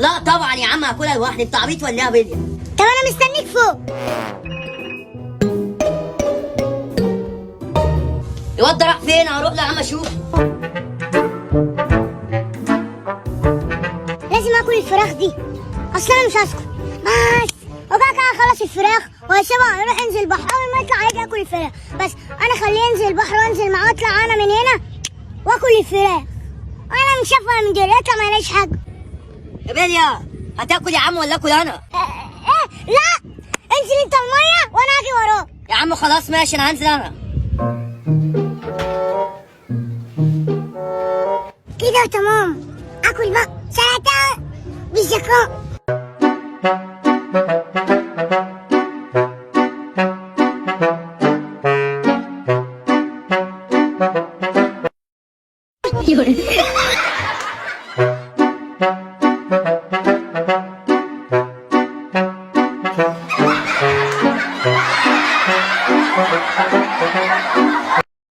لا طبعا يا عم هاكلها لوحدي، انت عبيط ولا ايه يا بليا؟ طب انا مستنيك فوق. الواد ده راح فين؟ هروح له يا عم اشوف. لازم اكل الفراخ دي، اصل انا مش هسكت. بس وكده كده هخلص الفراخ وهسيبها يروح ينزل البحر، اول ما يطلع هيجي اكل الفراخ. بس انا خليه ينزل البحر وانزل معاه واطلع انا من هنا واكل الفراخ، وانا مش هفهم من دول يطلع ما يلاقيش حاجه. يا بليا هتاكل يا عم ولا اكل انا؟ ايه لا، انزل انت الميه وانا هاجي وراك. يا عم خلاص ماشي انا هنزل انا. كده تمام، اكل بقى سلطه بالذكاء.